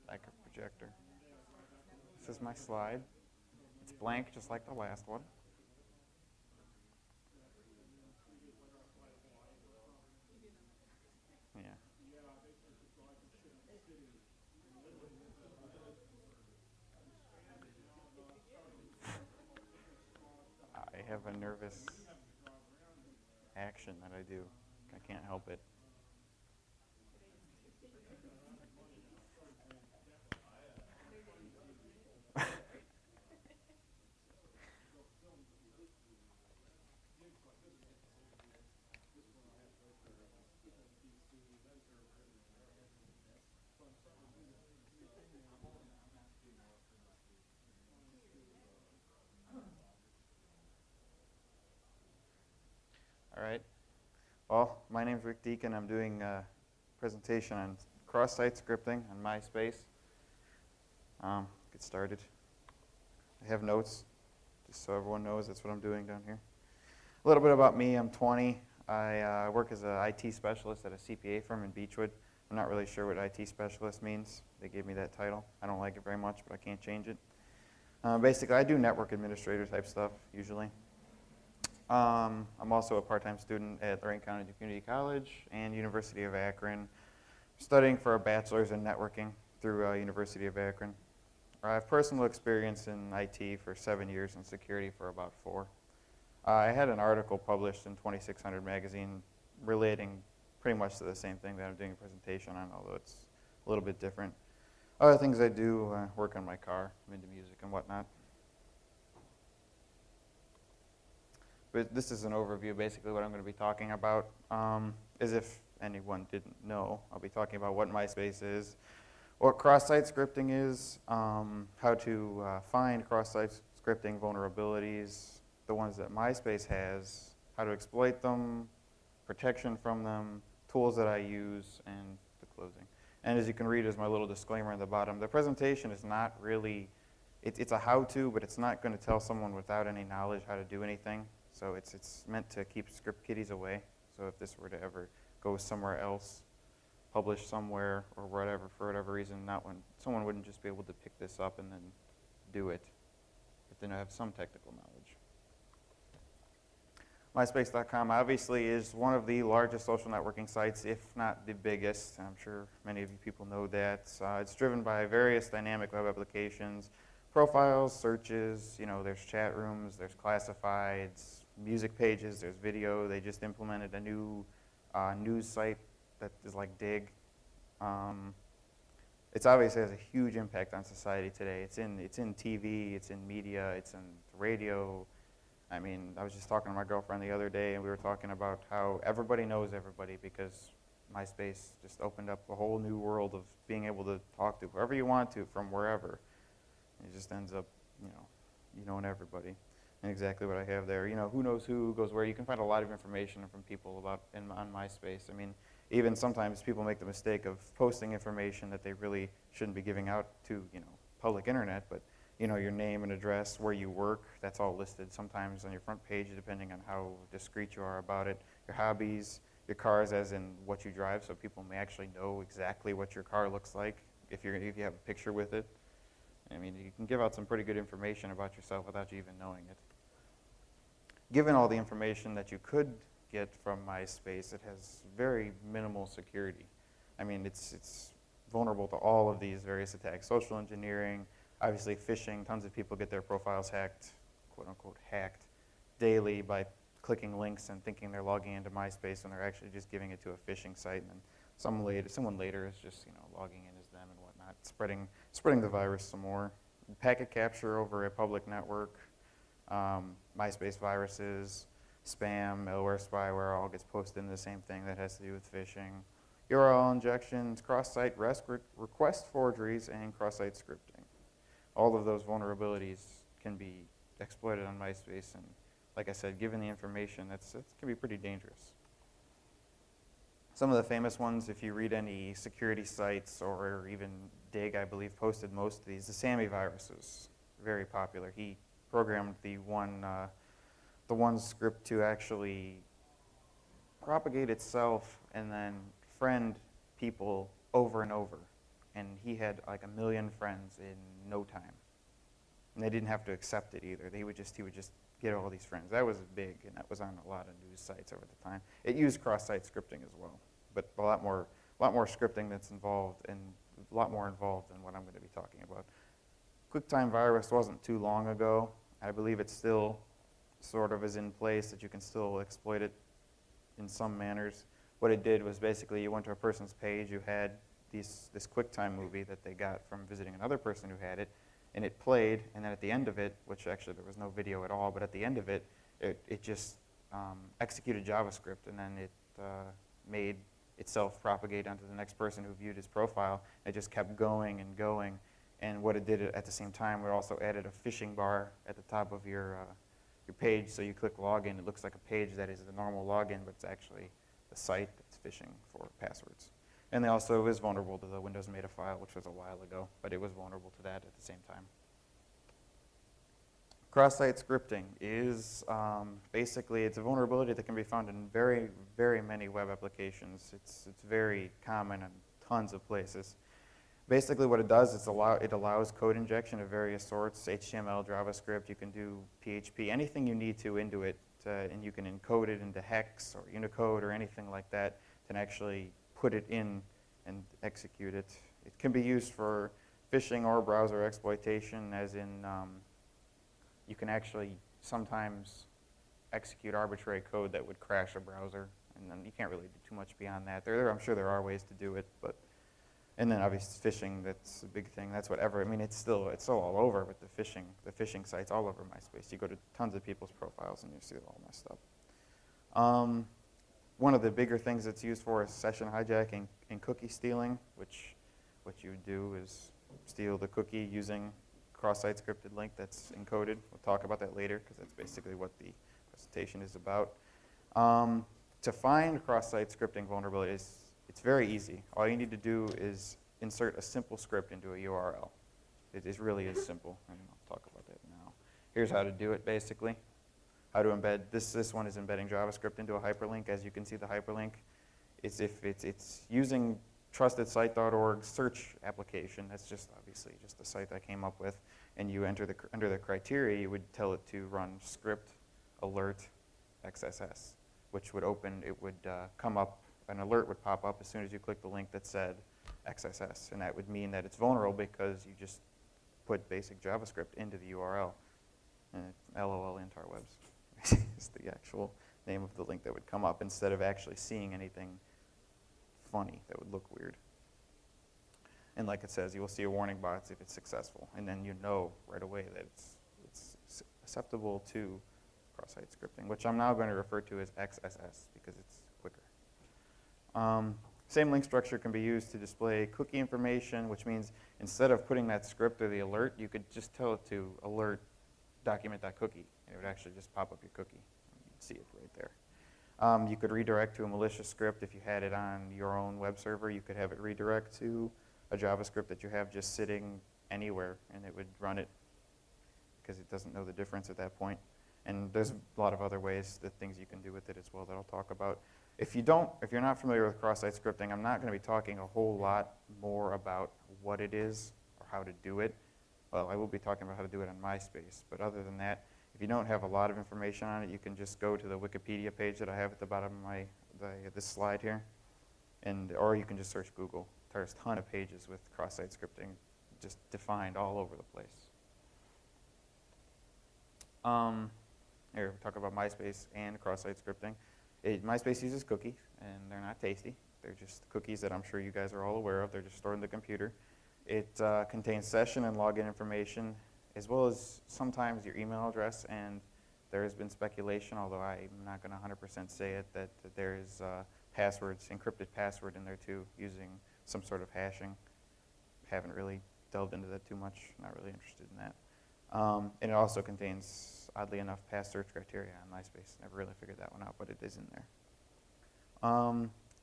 Backup projector. This is my slide. It's blank, just like the last one. Yeah. I have a nervous action that I do. I can't help it. All right. Well, my name's Rick Deacon. I'm doing a presentation on cross-site scripting on MySpace. Get started. I have notes, just so everyone knows that's what I'm doing down here. A little bit about me. I'm 20. I work as an IT specialist at a CPA firm in Beechwood. I'm not really sure what IT specialist means. They gave me that title. I don't like it very much, but I can't change it. Basically, I do network administrator type stuff, usually. I'm also a part-time student at Lorraine County Community College and University of Akron, studying for a bachelor's in networking through University of Akron. I have personal experience in IT for 7 years and security for about 4. I had an article published in 2600 magazine relating pretty much to the same thing that I'm doing a presentation on, although it's a little bit different. Other things I do, work on my car. I'm into music and whatnot. But this is an overview, basically what I'm going to be talking about. As if anyone didn't know, I'll be talking about what MySpace is, what cross-site scripting is, how to find cross-site scripting vulnerabilities, the ones that MySpace has, how to exploit them, protection from them, tools that I use, and the closing. And as you can read as my little disclaimer on the bottom, the presentation is not really, it's a how-to, but it's not going to tell someone without any knowledge how to do anything. So it's meant to keep script kiddies away. So if this were to ever go somewhere else, publish somewhere or whatever, for whatever reason, not when someone wouldn't just be able to pick this up and then do it if they don't have some technical knowledge. MySpace.com obviously is one of the largest social networking sites, if not the biggest. I'm sure many of you people know that. It's driven by various dynamic web applications, profiles, searches, there's chat rooms, there's classifieds, music pages, there's video. They just implemented a new news site that is like Dig. It's obviously has a huge impact on society today. It's in TV, it's in media, it's in radio. I mean, I was just talking to my girlfriend the other day, and we were talking about how everybody knows everybody because MySpace just opened up a whole new world of being able to talk to whoever you want to from wherever. It just ends up, you knowing everybody. And exactly what I have there. Who knows who goes where. You can find a lot of information from people on MySpace. I mean, even sometimes people make the mistake of posting information that they really shouldn't be giving out to, public internet, but your name and address, where you work, that's all listed sometimes on your front page depending on how discreet you are about it. Your hobbies, your cars as in what you drive, so people may actually know exactly what your car looks like if you have a picture with it. I mean, you can give out some pretty good information about yourself without you even knowing it. Given all the information that you could get from MySpace, it has very minimal security. I mean, it's vulnerable to all of these various attacks. Social engineering, obviously phishing. Tons of people get their profiles hacked, quote unquote hacked, daily by clicking links and thinking they're logging into MySpace when they're actually just giving it to a phishing site, and then someone later is just logging in as them and whatnot, spreading the virus some more. Packet capture over a public network, MySpace viruses, spam, malware, spyware, all gets posted into the same thing that has to do with phishing. URL injections, cross-site request forgeries, and cross-site scripting. All of those vulnerabilities can be exploited on MySpace, and like I said, given the information, it can be pretty dangerous. Some of the famous ones, if you read any security sites or even Dig, I believe, posted most of these. The SAMI virus is very popular. He programmed the one script to actually propagate itself and then friend people over and over. And he had like 1 million friends in no time. And they didn't have to accept it either. He would just get all these friends. That was big, and that was on a lot of news sites over the time. It used cross-site scripting as well, but a lot more scripting that's involved, and a lot more involved than what I'm going to be talking about. QuickTime virus wasn't too long ago. I believe it still sort of is in place, that you can still exploit it in some manners. What it did was basically you went to a person's page, you had this QuickTime movie that they got from visiting another person who had it, and it played, and then at the end of it, which actually there was no video at all, but at the end of it, it just executed JavaScript, and then it made itself propagate onto the next person who viewed his profile. It just kept going and going. And what it did at the same time, we also added a phishing bar at the top of your page. So you click login, it looks like a page that is the normal login, but it's actually the site that's phishing for passwords. And they also is vulnerable to the Windows Meta file, which was a while ago, but it was vulnerable to that at the same time. Cross-site scripting is basically, it's a vulnerability that can be found in very, very many web applications. It's very common in tons of places. Basically what it does is it allows code injection of various sorts, HTML, JavaScript, you can do PHP, anything you need to into it, and you can encode it into hex or Unicode or anything like that to actually put it in and execute it. It can be used for phishing or browser exploitation, as in you can actually sometimes execute arbitrary code that would crash a browser, and then you can't really do too much beyond that. I'm sure there are ways to do it, but and then obviously phishing, that's a big thing. That's whatever. I mean, it's still all over with the phishing sites all over MySpace. You go to tons of people's profiles and you see it all messed up. One of the bigger things it's used for is session hijacking and cookie stealing, which what you do is steal the cookie using cross-site scripted link that's encoded. We'll talk about that later because that's basically what the presentation is about. To find cross-site scripting vulnerabilities, it's very easy. All you need to do is insert a simple script into a URL. It really is simple, and I'll talk about that now. Here's how to do it, basically. How to embed, this one is embedding JavaScript into a hyperlink. As you can see, the hyperlink is it's using trustedsite.org search application. That's just obviously just the site I came up with. And you enter under the criteria, you would tell it to run script alert XSS, which would open, it would come up, an alert would pop up as soon as you click the link that said XSS. And that would mean that it's vulnerable because you just put basic JavaScript into the URL. And LOL interwebs is the actual name of the link that would come up instead of actually seeing anything funny that would look weird. And like it says, you will see a warning box if it's successful. And then you know right away that it's susceptible to cross-site scripting, which I'm now going to refer to as XSS because it's quicker. Same link structure can be used to display cookie information, which means instead of putting that script or the alert, you could just tell it to alert document.cookie, and it would actually just pop up your cookie. You'd see it right there. You could redirect to a malicious script if you had it on your own web server. You could have it redirect to a JavaScript that you have just sitting anywhere, and it would run it because it doesn't know the difference at that point. And there's a lot of other ways, that things you can do with it as well that I'll talk about. If you're not familiar with cross-site scripting, I'm not going to be talking a whole lot more about what it is or how to do it. Well, I will be talking about how to do it on MySpace, but other than that, if you don't have a lot of information on it, you can just go to the Wikipedia page that I have at the bottom of this slide here, or you can just search Google. There's a ton of pages with cross-site scripting just defined all over the place. Here, we talk about MySpace and cross-site scripting. MySpace uses cookies, and they're not tasty. They're just cookies that I'm sure you guys are all aware of. They're just stored in the computer. It contains session and login information, as well as sometimes your email address, and there has been speculation, although I'm not going to 100% say it, that there is passwords, encrypted password in there too, using some sort of hashing. Haven't really delved into that too much. Not really interested in that. And it also contains, oddly enough, past search criteria on MySpace. Never really figured that one out, but it is in there.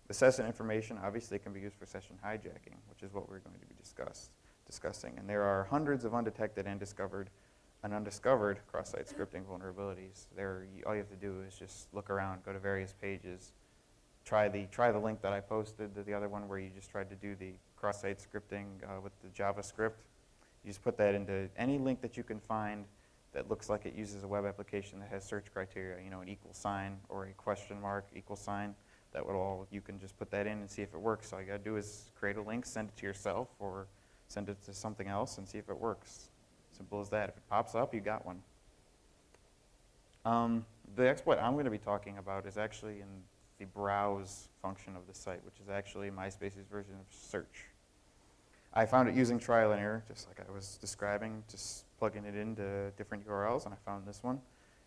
The session information obviously can be used for session hijacking, which is what we're going to be discussing. And there are hundreds of undetected and undiscovered cross-site scripting vulnerabilities. All you have to do is just look around, go to various pages, try the link that I posted, the other one where you just tried to do the cross-site scripting with the JavaScript. You just put that into any link that you can find that looks like it uses a web application that has search criteria, you know, an equal sign or a question mark equal sign. That would all, you can just put that in and see if it works. All you gotta do is create a link, send it to yourself, or send it to something else and see if it works. Simple as that. If it pops up, you got one. The exploit I'm going to be talking about is actually in the browse function of the site, which is actually MySpace's version of search. I found it using trial and error, just like I was describing, just plugging it into different URLs, and I found this one.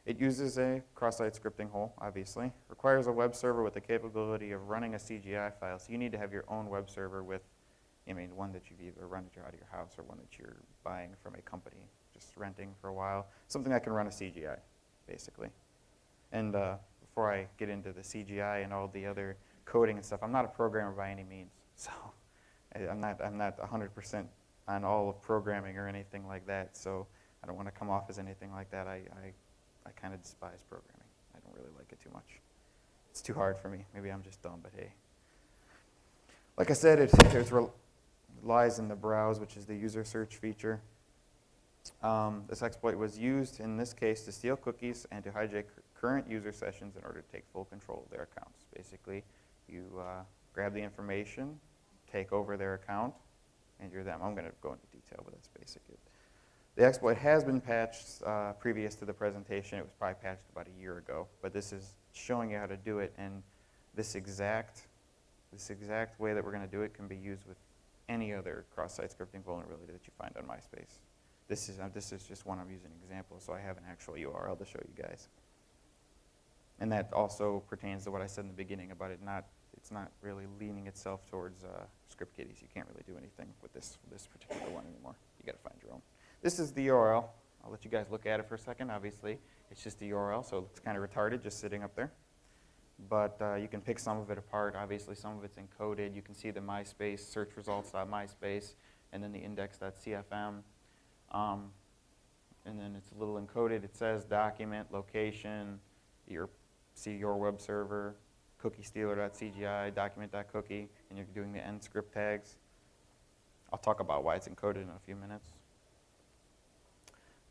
It uses a cross-site scripting hole, obviously. Requires a web server with the capability of running a CGI file, so you need to have your own web server with, I mean, one that you've either rented out of your house or one that you're buying from a company, just renting for a while. Something that can run a CGI, basically. And before I get into the CGI and all the other coding and stuff, I'm not a programmer by any means, so I'm not 100% on all of programming or anything like that, so I don't want to come off as anything like that. I kind of despise programming. I don't really like it too much. It's too hard for me. Maybe I'm just dumb, but hey. Like I said, it lies in the browse, which is the user search feature. This exploit was used in this case to steal cookies and to hijack current user sessions in order to take full control of their accounts. Basically, you grab the information, take over their account, and you're them. I'm going to go into detail, but that's basically it. The exploit has been patched previous to the presentation. It was probably patched about a year ago, but this is showing you how to do it, and this exact way that we're going to do it can be used with any other cross-site scripting vulnerability that you find on MySpace. This is just one I'm using an example, so I have an actual URL to show you guys. And that also pertains to what I said in the beginning about it's not really leaning itself towards script kiddies. You can't really do anything with this particular one anymore. You got to find your own. This is the URL. I'll let you guys look at it for a second. Obviously, it's just the URL, so it looks kind of retarded just sitting up there. But you can pick some of it apart. Obviously, some of it's encoded. You can see the MySpace, search results.myspace, and then the index.cfm. And then it's a little encoded. It says document, location, see your web server, cookiestealer.cgi, document.cookie, and you're doing the end script tags. I'll talk about why it's encoded in a few minutes.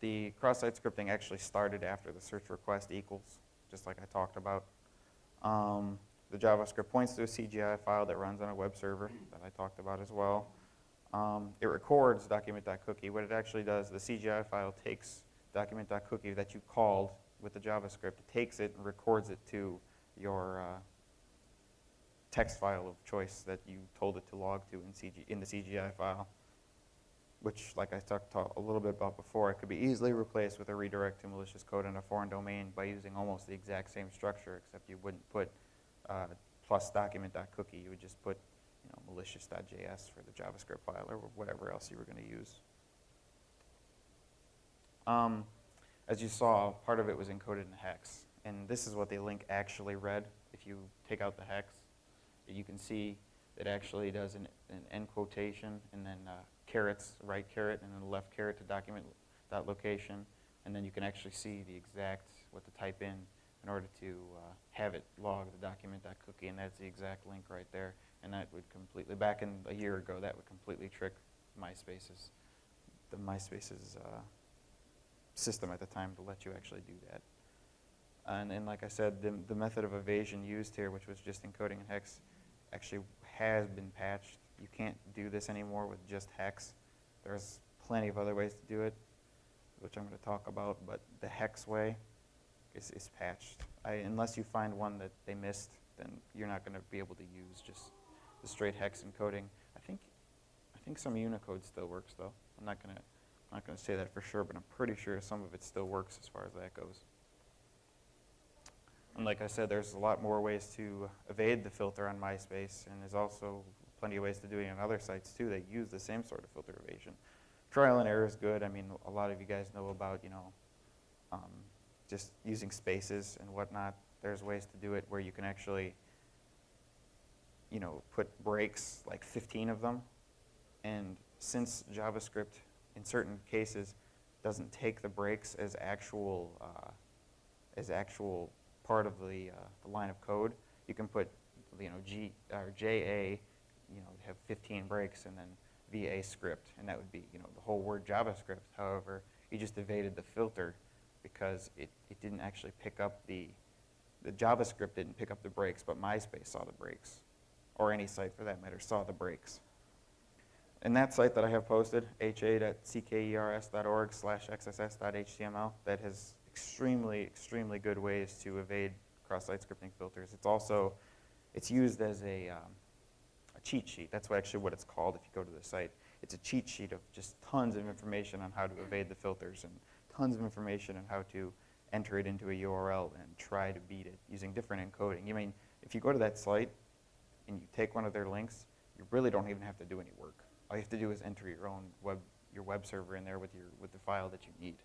The cross-site scripting actually started after the search request equals, just like I talked about. The JavaScript points to a CGI file that runs on a web server that I talked about as well. It records document.cookie. What it actually does, the CGI file takes document.cookie that you called with the JavaScript, it takes it and records it to your text file of choice that you told it to log to in the CGI file, which, like I talked a little bit about before, it could be easily replaced with a redirect to malicious code in a foreign domain by using almost the exact same structure, except you wouldn't put plus document.cookie. You would just put malicious.js for the JavaScript file or whatever else you were going to use. As you saw, part of it was encoded in hex, and this is what the link actually read. If you take out the hex, you can see it actually does an end quotation and then carets, right caret, and then the left caret to document.location, and then you can actually see the exact, what to type in order to have it log the document.cookie, and that's the exact link right there. And that would completely, back in a year ago, that would completely trick MySpace's system at the time to let you actually do that. And like I said, the method of evasion used here, which was just encoding in hex, actually has been patched. You can't do this anymore with just hex. There's plenty of other ways to do it, which I'm going to talk about, but the hex way is patched. Unless you find one that they missed, then you're not going to be able to use just the straight hex encoding. I think some Unicode still works though. I'm not going to say that for sure, but I'm pretty sure some of it still works as far as that goes. And like I said, there's a lot more ways to evade the filter on MySpace, and there's also plenty of ways to do it on other sites too that use the same sort of filter evasion. Trial and error is good. I mean, a lot of you guys know about just using spaces and whatnot. There's ways to do it where you can actually put breaks, like 15 of them, and since JavaScript in certain cases doesn't take the breaks as actual part of the line of code, you can put G or JA have 15 breaks and then VA script, and that would be, the whole word JavaScript. However, you just evaded the filter because it didn't actually pick up the JavaScript didn't pick up the breaks, but MySpace saw the breaks, or any site for that matter saw the breaks. And that site that I have posted, ha.ckers.org/xss.html, that has extremely, extremely good ways to evade cross-site scripting filters. It's used as a cheat sheet. That's actually what it's called if you go to the site. It's a cheat sheet of just tons of information on how to evade the filters and tons of information on how to enter it into a URL and try to beat it using different encoding. If you go to that site and you take one of their links, you really don't even have to do any work. All you have to do is enter your own web server in there with the file that you need.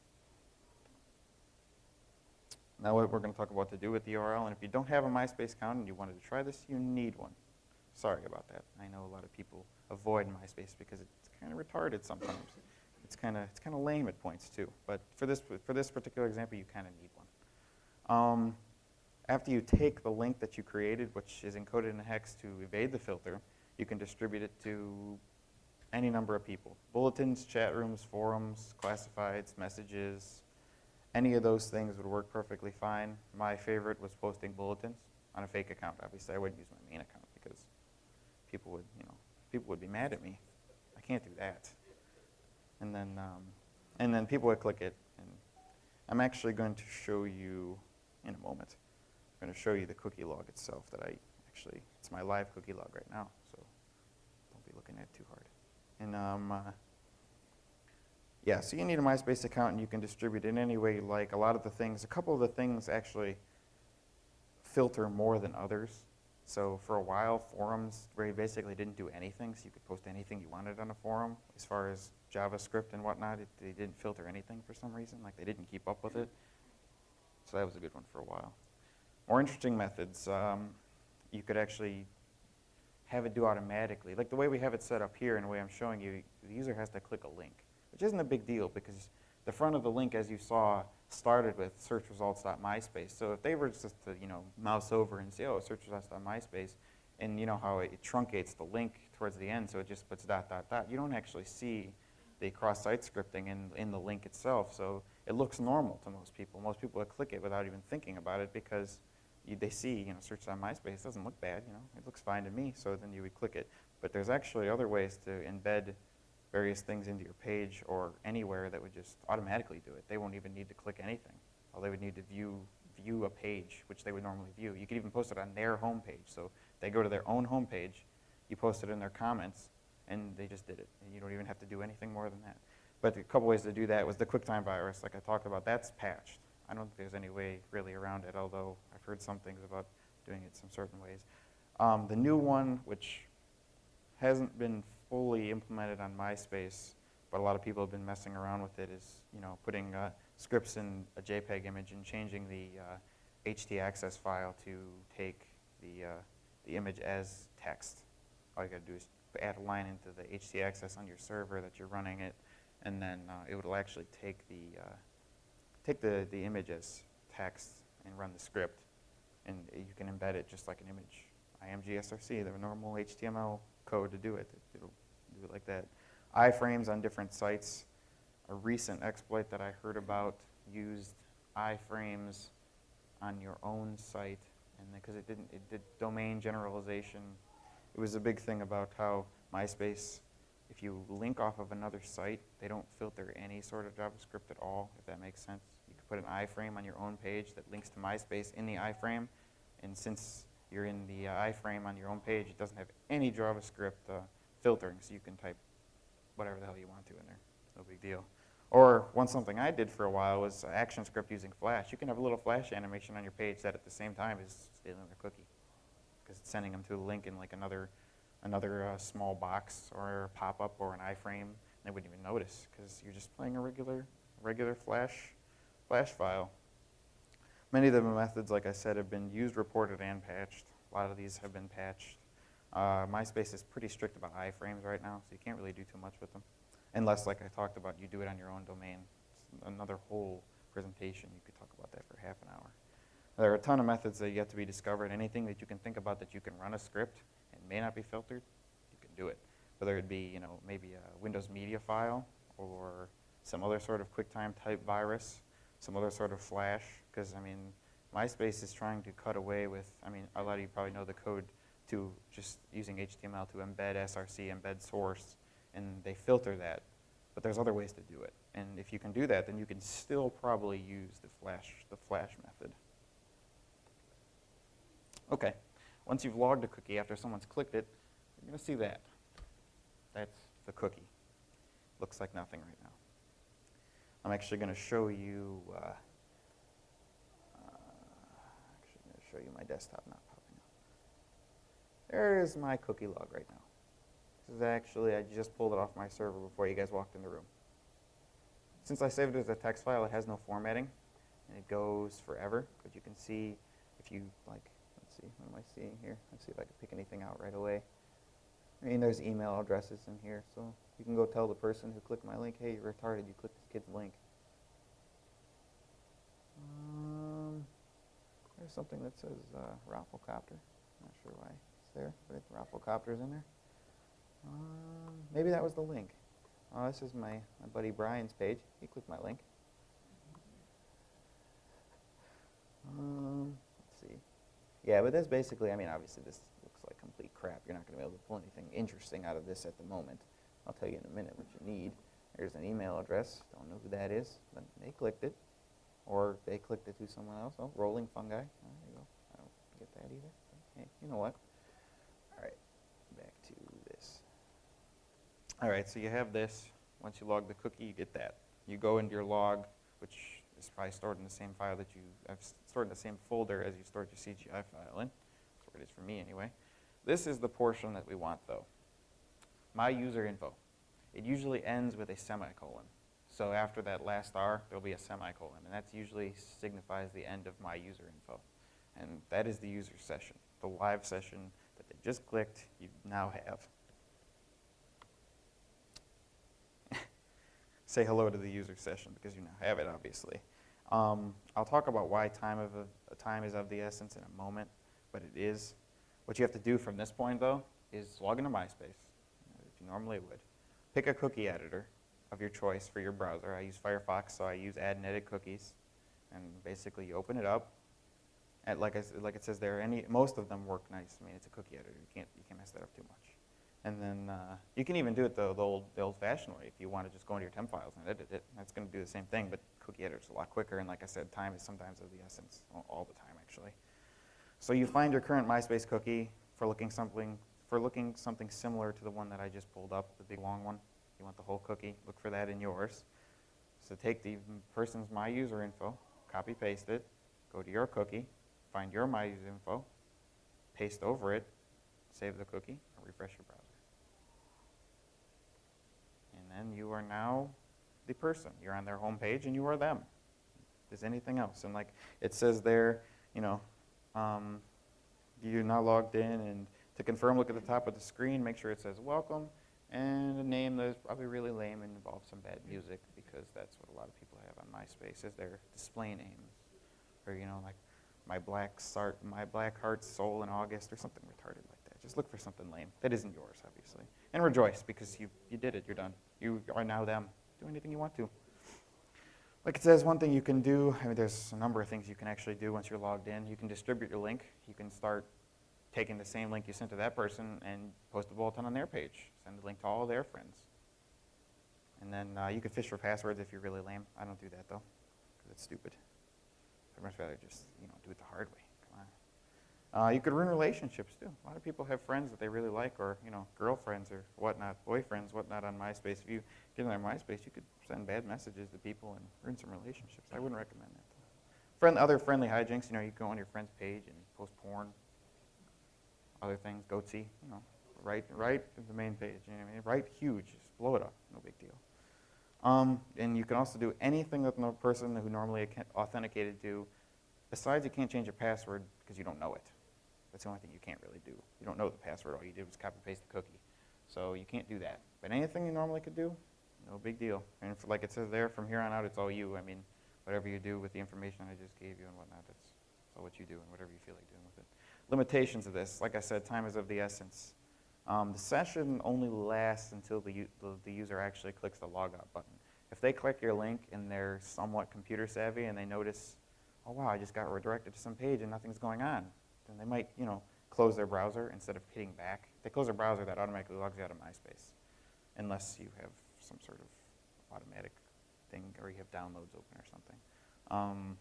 Now what we're going to talk about to do with the URL, and if you don't have a MySpace account and you wanted to try this, you need one. Sorry about that. I know a lot of people avoid MySpace because it's kind of retarded sometimes. It's kind of lame at points too. But for this particular example, you kind of need one. After you take the link that you created, which is encoded in a hex to evade the filter, you can distribute it to any number of people. Bulletins, chat rooms, forums, classifieds, messages, any of those things would work perfectly fine. My favorite was posting bulletins on a fake account. Obviously, I wouldn't use my main account because people would be mad at me. I can't do that. And then people would click it. And I'm actually going to show you in a moment. I'm going to show you the cookie log itself it's my live cookie log right now, so don't be looking at it too hard. And yeah, so you need a MySpace account and you can distribute it in any way you like. A couple of the things actually filter more than others. So for a while, forums basically didn't do anything, so you could post anything you wanted on a forum. As far as JavaScript and whatnot, they didn't filter anything for some reason, like they didn't keep up with it. So that was a good one for a while. More interesting methods, you could actually have it do automatically. Like the way we have it set up here and the way I'm showing you, the user has to click a link, which isn't a big deal because the front of the link, as you saw, started with searchresults.myspace. So if they were just to mouse over and say, oh, searchresults.myspace, and you know how it truncates the link towards the end, so it just puts ... You don't actually see the cross-site scripting in the link itself, so it looks normal to most people. Most people would click it without even thinking about it because they see, search.myspace, it doesn't look bad, it looks fine to me, so then you would click it. But there's actually other ways to embed various things into your page or anywhere that would just automatically do it. They won't even need to click anything. All they would need to view a page, which they would normally view. You could even post it on their home page. So they go to their own home page, you post it in their comments, and they just did it. And you don't even have to do anything more than that. But a couple ways to do that was the QuickTime virus, like I talked about. That's patched. I don't think there's any way really around it, although I've heard some things about doing it some certain ways. The new one, which hasn't been fully implemented on MySpace, but a lot of people have been messing around with it, is putting scripts in a JPEG image and changing the htaccess file to take the image as text. All you got to do is add a line into the htaccess on your server that you're running it, and then it will actually take the image as text and run the script, and you can embed it just like an image. IMGSRC, the normal HTML code to do it. It'll do it like that. Iframes on different sites. A recent exploit that I heard about used iframes on your own site, and because it did domain generalization. It was a big thing about how MySpace, if you link off of another site, they don't filter any sort of JavaScript at all, if that makes sense. You could put an iframe on your own page that links to MySpace in the iframe, and since you're in the iframe on your own page, it doesn't have any JavaScript filtering, so you can type whatever the hell you want to in there. No big deal. Or something I did for a while was ActionScript using Flash. You can have a little Flash animation on your page that at the same time is stealing their cookie, because it's sending them to a link in like another small box or a pop-up or an iframe. They wouldn't even notice because you're just playing a regular Flash file. Many of the methods, like I said, have been used, reported, and patched. A lot of these have been patched. MySpace is pretty strict about iframes right now, so you can't really do too much with them. Unless, like I talked about, you do it on your own domain. It's another whole presentation. You could talk about that for half an hour. There are a ton of methods that are yet to be discovered. Anything that you can think about that you can run a script and may not be filtered, you do it. Whether it be, maybe a Windows Media file or some other sort of QuickTime type virus, some other sort of flash, because, MySpace is trying to cut away with, a lot of you probably know the code to just using HTML to embed SRC, embed source, and they filter that. But there's other ways to do it. And if you can do that, then you can still probably use the flash method. Okay, once you've logged a cookie after someone's clicked it, you're going to see that. That's the cookie. Looks like nothing right now. I'm actually going to show you. My desktop not popping up. There's my cookie log right now. This is actually, I just pulled it off my server before you guys walked in the room. Since I saved it as a text file, it has no formatting, and it goes forever. But you can see, if you let's see, what am I seeing here? Let's see if I can pick anything out right away. There's email addresses in here, so you can go tell the person who clicked my link, hey, you're retarded, you clicked this kid's link. There's something that says Rafflecopter. Not sure why it's there, but Rafflecopter's in there. Maybe that was the link. Oh, this is my buddy Brian's page. He clicked my link. Let's see. Yeah, but this basically, obviously this looks like complete crap. You're not going to be able to pull anything interesting out of this at the moment. I'll tell you in a minute what you need. There's an email address. Don't know who that is, but they clicked it. Or they clicked it to someone else. Oh, rolling fungi. Oh, there you go. I don't get that either. But hey, you know what? All right, back to this. All right, so you have this. Once you log the cookie, you get that. You go into your log, which is probably stored in the same file that I've stored in the same folder as you stored your CGI file in. That's where it is for me anyway. This is the portion that we want, though. My user info. It usually ends with a semicolon. So after that last R, there'll be a semicolon, and that usually signifies the end of my user info. And that is the user session, the live session that they just clicked, you now have. Say hello to the user session because you now have it, obviously. I'll talk about why time is of the essence in a moment, but it is. What you have to do from this point, though, is log into MySpace, if you normally would. Pick a cookie editor of your choice for your browser. I use Firefox, so I use add and edit cookies. And basically, you open it up. And like it says there, most of them work nice. It's a cookie editor. You can't mess that up too much. And then you can even do it the old-fashioned way if you want to just go into your temp files and edit it. That's going to do the same thing, but cookie editor's a lot quicker. And like I said, time is sometimes of the essence, all the time actually. So you find your current MySpace cookie for looking something similar to the one that I just pulled up, the big long one. You want the whole cookie, look for that in yours. So take the person's my user info, copy paste it, go to your cookie, find your my user info, paste over it, save the cookie, and refresh your browser. And then you are now the person. You're on their home page and you are them. There's anything else. And like it says there, you're now logged in, and to confirm, look at the top of the screen, make sure it says welcome. And a name that is probably really lame and involves some bad music, because that's what a lot of people have on MySpace as their display names. Or, like my black heart soul in August, or something retarded like that. Just look for something lame. That isn't yours, obviously. And rejoice, because you did it. You're done. You are now them. Do anything you want to. Like it says, one thing you can do, there's a number of things you can actually do once you're logged in. You can distribute your link. You can start taking the same link you sent to that person and post a bulletin on their page. Send the link to all their friends. And then you can fish for passwords if you're really lame. I don't do that, though, because it's stupid. I'd much rather just do it the hard way. Come on. You could ruin relationships, too. A lot of people have friends that they really like, or girlfriends or whatnot, boyfriends, whatnot on MySpace. If you get on their MySpace, you could send bad messages to people and ruin some relationships. I wouldn't recommend that. Other friendly hijinks, you go on your friend's page and post porn. Other things, goatsy, right at the main page. Right huge, just blow it up, no big deal. And you can also do anything that the person who normally authenticated do. Besides, you can't change your password because you don't know it. That's the only thing you can't really do. You don't know the password. All you did was copy paste the cookie. So you can't do that. But anything you normally could do, no big deal. And like it says there, from here on out, it's all you. Whatever you do with the information I just gave you and whatnot, that's all what you do and whatever you feel like doing with it. Limitations of this, like I said, time is of the essence. The session only lasts until the user actually clicks the logout button. If they click your link and they're somewhat computer savvy and they notice, oh wow, I just got redirected to some page and nothing's going on, then they might, close their browser instead of hitting back. If they close their browser, that automatically logs you out of MySpace, unless you have some sort of automatic thing or you have downloads open or something.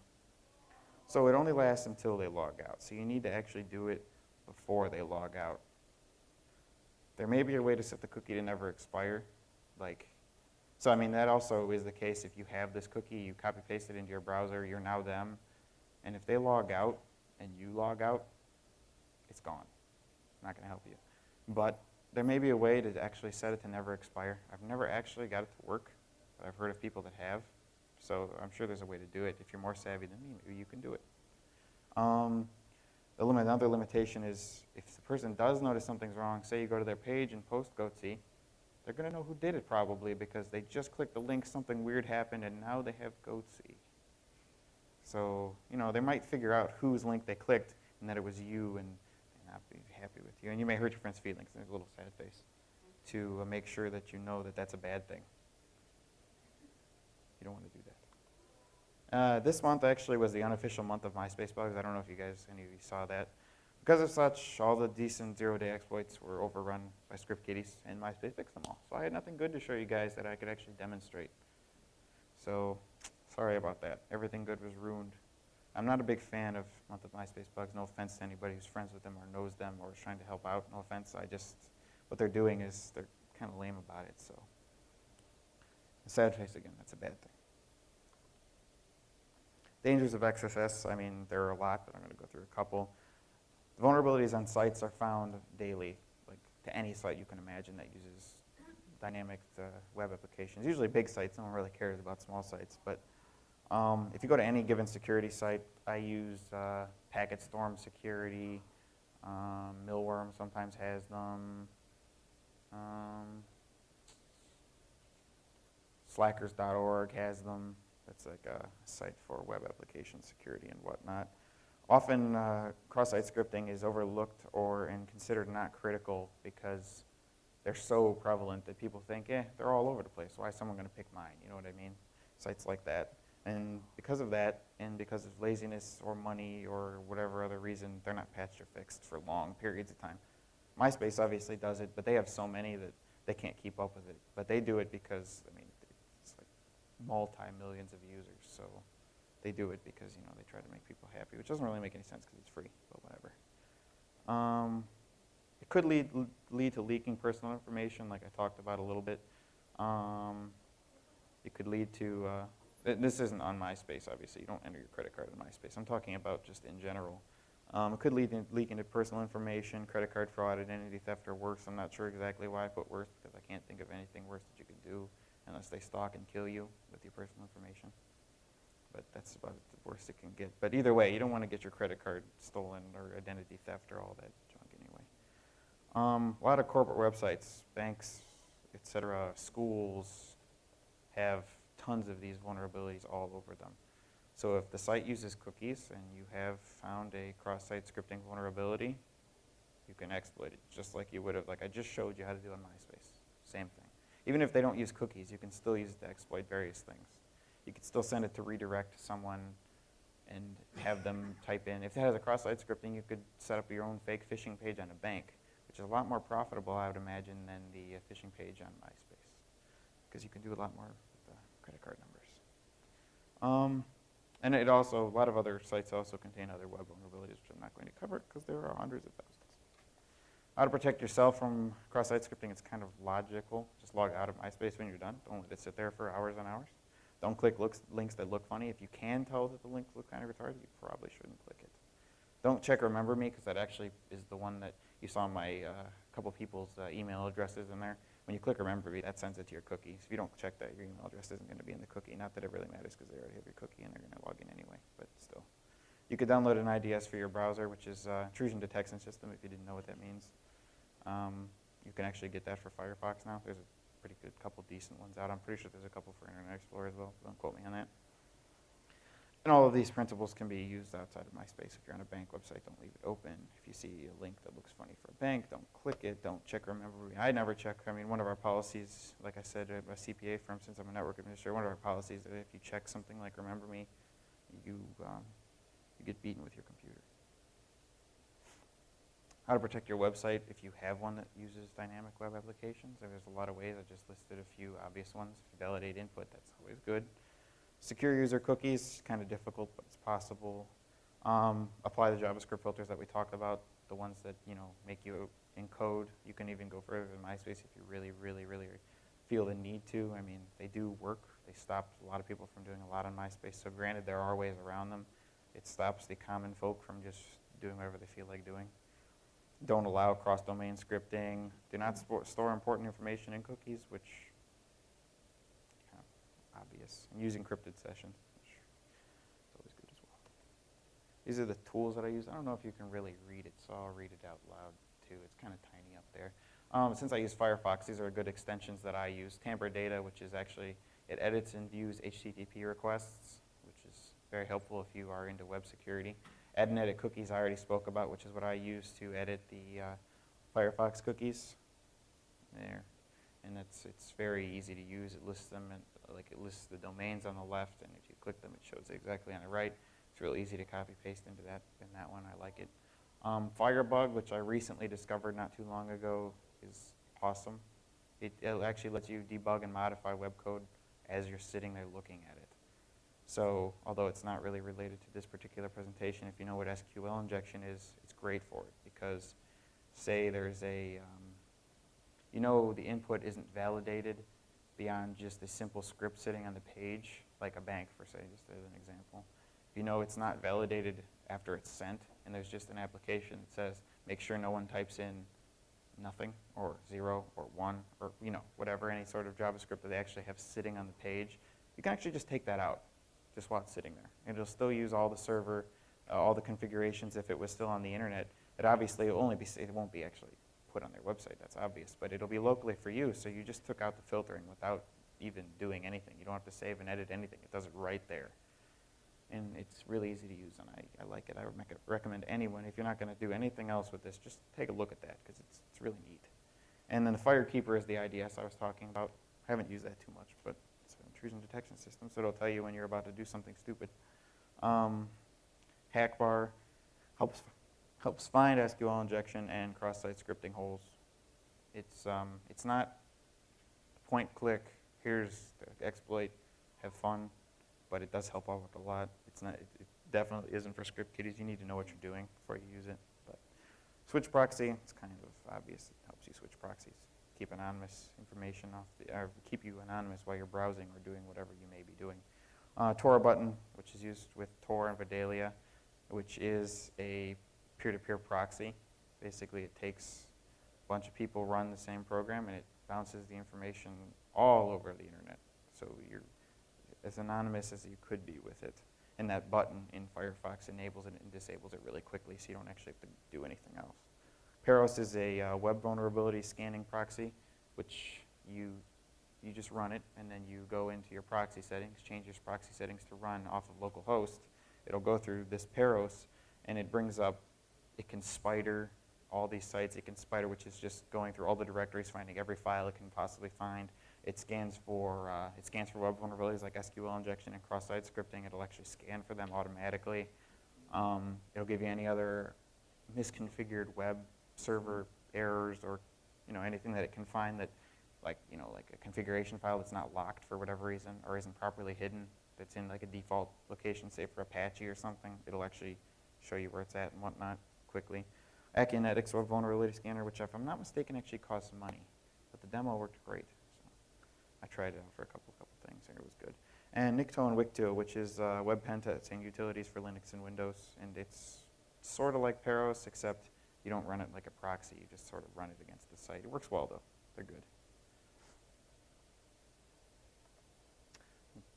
So it only lasts until they log out. So you need to actually do it before they log out. There may be a way to set the cookie to never expire. So I mean, that also is the case if you have this cookie, you copy paste it into your browser, you're now them, and if they log out and you log out, it's gone. Not going to help you. But there may be a way to actually set it to never expire. I've never actually got it to work, but I've heard of people that have. So I'm sure there's a way to do it. If you're more savvy than me, maybe you can do it. Another limitation is if the person does notice something's wrong, say you go to their page and post goatee, they're going to know who did it probably because they just clicked the link, something weird happened, and now they have goatee. So, they might figure out whose link they clicked and that it was you and not be happy with you. And you may hurt your friend's feelings. There's a little sad face to make sure that you know that that's a bad thing. You don't want to do that. This month actually was the unofficial month of MySpace bugs. I don't know if any of you saw that. Because of such, all the decent zero-day exploits were overrun by script kiddies, and MySpace fixed them all. So I had nothing good to show you guys that I could actually demonstrate. So sorry about that. Everything good was ruined. I'm not a big fan of month of MySpace bugs. No offense to anybody who's friends with them or knows them or is trying to help out. No offense. What they're doing is they're kind of lame about it. So sad face again. That's a bad thing. Dangers of XSS, I mean, there are a lot, but I'm going to go through a couple. The vulnerabilities on sites are found daily, like to any site you can imagine that uses dynamic web applications. Usually big sites, no one really cares about small sites, but if you go to any given security site, I use Packet Storm Security, Millworm sometimes has them, Slackers.org has them. That's like a site for web application security and whatnot. Often cross-site scripting is overlooked and considered not critical because they're so prevalent that people think, they're all over the place. Why is someone going to pick mine? You know what I mean? Sites like that. And because of that, and because of laziness or money or whatever other reason, they're not patched or fixed for long periods of time. MySpace obviously does it, but they have so many that they can't keep up with it. But they do it because, I mean, it's like multi-millions of users. So they do it because, they try to make people happy, which doesn't really make any sense because it's free, but whatever. It could lead to leaking personal information, like I talked about a little bit. It could lead to, this isn't on MySpace, obviously. You don't enter your credit card on MySpace. I'm talking about just in general. It could leak into personal information, credit card fraud, identity theft, or worse. I'm not sure exactly why I put worse because I can't think of anything worse that you could do unless they stalk and kill you with your personal information. But that's about the worst it can get. But either way, you don't want to get your credit card stolen or identity theft or all that junk anyway. A lot of corporate websites, banks, etc., schools have tons of these vulnerabilities all over them. So if the site uses cookies and you have found a cross-site scripting vulnerability, you can exploit it just like you would have, like I just showed you how to do on MySpace. Same thing. Even if they don't use cookies, you can still use it to exploit various things. You could still send it to redirect to someone and have them type in. If it has a cross-site scripting, you could set up your own fake phishing page on a bank, which is a lot more profitable, I would imagine, than the phishing page on MySpace, because you can do a lot more with the credit card numbers. And it also, a lot of other sites also contain other web vulnerabilities, which I'm not going to cover because there are hundreds of thousands. How to protect yourself from cross-site scripting, it's kind of logical. Just log out of MySpace when you're done. Don't let it sit there for hours and hours. Don't click links that look funny. If you can tell that the links look kind of retarded, you probably shouldn't click it. Don't check Remember Me, because that actually is the one that you saw my couple people's email addresses in there. When you click Remember Me, that sends it to your cookies. If you don't check that, your email address isn't going to be in the cookie. Not that it really matters, because they already have your cookie and they're going to log in anyway, but still. You could download an IDS for your browser, which is Intrusion Detection System, if you didn't know what that means. You can actually get that for Firefox now. There's a pretty good couple decent ones out. I'm pretty sure there's a couple for Internet Explorer as well. Don't quote me on that. And all of these principles can be used outside of MySpace. If you're on a bank website, don't leave it open. If you see a link that looks funny for a bank, don't click it. Don't check remember me. I never check. I mean, one of our policies, like I said, a CPA firm, since I'm a network administrator, one of our policies is that if you check something like remember me, you get beaten with your computer. How to protect your website if you have one that uses dynamic web applications. There's a lot of ways. I just listed a few obvious ones. If you validate input, that's always good. Secure user cookies, kind of difficult, but it's possible. Apply the JavaScript filters that we talked about, the ones that make you encode. You can even go further than MySpace if you really, really, really feel the need to. I mean, they do work. They stop a lot of people from doing a lot on MySpace. So granted, there are ways around them. It stops the common folk from just doing whatever they feel like doing. Don't allow cross-domain scripting. Do not store important information in cookies, which is kind of obvious. And use encrypted sessions, which is always good as well. These are the tools that I use. I don't know if you can really read it, so I'll read it out loud too. It's kind of tiny up there. Since I use Firefox, these are good extensions that I use. Tamper Data, which is actually, it edits and views HTTP requests, which is very helpful if you are into web security. Add and edit cookies I already spoke about, which is what I use to edit the Firefox cookies. There, and it's very easy to use. It lists them, and it lists the domains on the left, and if you click them, it shows exactly on the right. It's really easy to copy paste into that. In that one, I like it. Firebug, which I recently discovered not too long ago, is awesome. It actually lets you debug and modify web code as you're sitting there looking at it. So although it's not really related to this particular presentation, if you know what SQL injection is, it's great for it because say there's a, the input isn't validated beyond just a simple script sitting on the page, like a bank for say, just as an example. If you know it's not validated after it's sent and there's just an application that says make sure no one types in nothing or 0 or 1 or whatever, any sort of JavaScript that they actually have sitting on the page, you can actually just take that out. Just while it's sitting there. And it'll still use all the server, all the configurations if it was still on the internet. It obviously will only be, it won't be actually put on their website, that's obvious, but it'll be locally for you, so you just took out the filtering without even doing anything. You don't have to save and edit anything. It does it right there. And it's really easy to use, and I like it. I would recommend anyone, if you're not going to do anything else with this, just take a look at that, because it's really neat. And then the Firekeeper is the IDS I was talking about. I haven't used that too much, but intrusion detection system, so it'll tell you when you're about to do something stupid. Hackbar helps find SQL injection and cross-site scripting holes. It's not point-click. Here's the exploit. Have fun, but it does help out a lot. It's not. It definitely isn't for script kiddies. You need to know what you're doing before you use it. But switch proxy. It's kind of obvious. It helps you switch proxies. Keep anonymous information or keep you anonymous while you're browsing or doing whatever you may be doing. Tor button, which is used with Tor and Vidalia, which is a peer-to-peer proxy. Basically, it takes a bunch of people run the same program, and it bounces the information all over the internet. So you're as anonymous as you could be with it. And that button in Firefox enables it and disables it really quickly, so you don't actually have to do anything else. Peros is a web vulnerability scanning proxy, which you just run it, and then you go into your proxy settings, change your proxy settings to run off of localhost. It'll go through this Peros, and it brings up, it can spider all these sites. It can spider, which is just going through all the directories, finding every file it can possibly find. It scans for web vulnerabilities like SQL injection and cross-site scripting. It'll actually scan for them automatically. It'll give you any other misconfigured web server errors or anything that it can find that like a configuration file that's not locked for whatever reason or isn't properly hidden, that's in like a default location, say for Apache or something. It'll actually show you where it's at and whatnot quickly. Acuinetics web vulnerability scanner, which if I'm not mistaken actually costs money, but the demo worked great. So I tried it out for a couple things and it was good. And Nikto and Wikto, which is web pen testing utilities for Linux and Windows, and it's sort of like Peros, except you don't run it like a proxy. You just sort of run it against the site. It works well, though. They're good.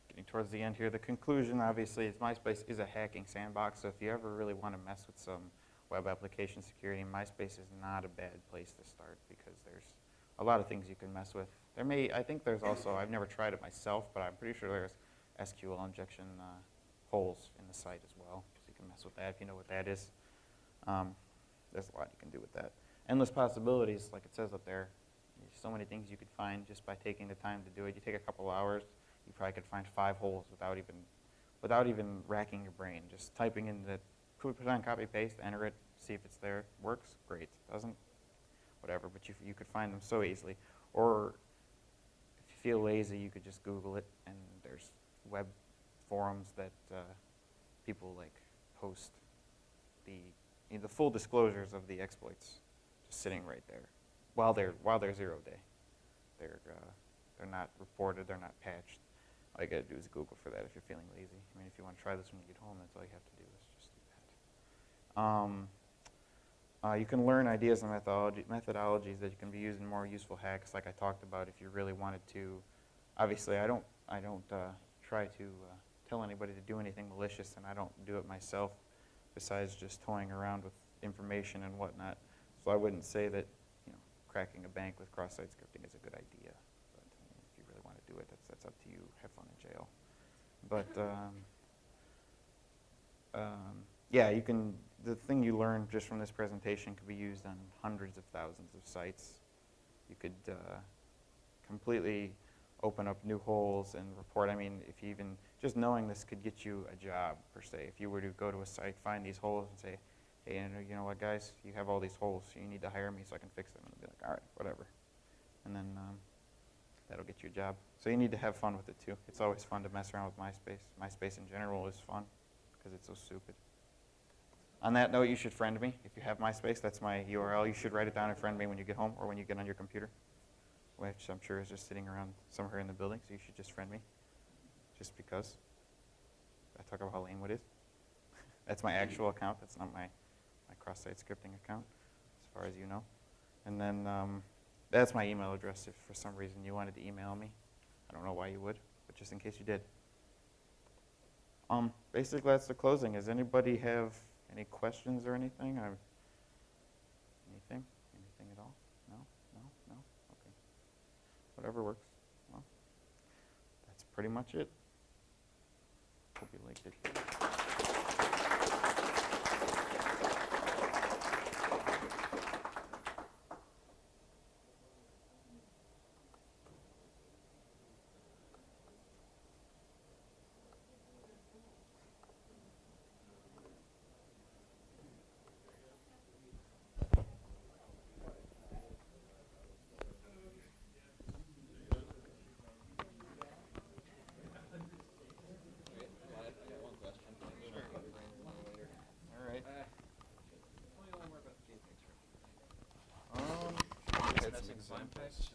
Getting towards the end here, the conclusion, obviously, is MySpace is a hacking sandbox. So if you ever really want to mess with some web application security, MySpace is not a bad place to start because there's a lot of things you can mess with. I think there's also, I've never tried it myself, but I'm pretty sure there's SQL injection holes in the site as well, so you can mess with that if you know what that is. There's a lot you can do with that. Endless possibilities, like it says up there. There's so many things you could find just by taking the time to do it. You take a couple hours, you probably could find 5 holes without even racking your brain. Just typing in the, put on copy paste, enter it, see if it's there. Works, great. Doesn't, whatever. But you could find them so easily. Or if you feel lazy, you could just Google it, and there's web forums that people like post the full disclosures of the exploits, just sitting right there while they're 0 day. They're not reported. They're not patched. All you got to do is Google for that if you're feeling lazy. I mean, if you want to try this when you get home, that's all you have to do is just do that. You can learn ideas and methodologies that can be used in more useful hacks, like I talked about. If you really wanted to, obviously, I don't try to tell anybody to do anything malicious, and I don't do it myself. Besides just toying around with information and whatnot, so I wouldn't say that cracking a bank with cross-site scripting is a good idea. But if you really want to do it, that's up to you. Have fun in jail. But yeah, you can. The thing you learn just from this presentation could be used on hundreds of thousands of sites. You could completely open up new holes and report. I mean, if you even, just knowing this could get you a job, per se. If you were to go to a site, find these holes and say, hey, you know what, guys, you have all these holes, so you need to hire me so I can fix them. And they'll be like, all right, whatever. And then that'll get you a job. So you need to have fun with it, too. It's always fun to mess around with MySpace. MySpace in general is fun because it's so stupid. On that note, you should friend me. If you have MySpace, that's my URL. You should write it down and friend me when you get home or when you get on your computer, which I'm sure is just sitting around somewhere in the building, so you should just friend me, just because. I talk about how lame it is. That's my actual account. That's not my cross-site scripting account, as far as you know. And then that's my email address if for some reason you wanted to email me. I don't know why you would, but just in case you did. Basically, that's the closing. Does anybody have any questions or anything? Anything? Anything at all? No? No? No? Okay. Whatever works. Well, that's pretty much it. Hope you liked it. Missing sign packs?